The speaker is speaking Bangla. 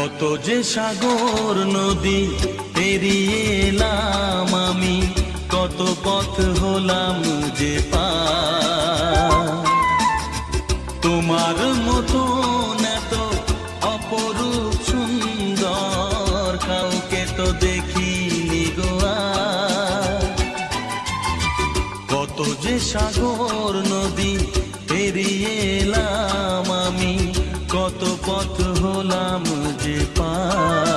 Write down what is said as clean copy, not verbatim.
কত যে সাগর নদী পেরিয়ে এলাম আমি, কত পথ হলাম যে পার। তোমার মতন এত অপরূপ সুন্দর কাউকে তো দেখিনি গো আর। কত যে সাগর নদী পেরিয়ে এলাম আমি, কত পথ হলাম যে পার।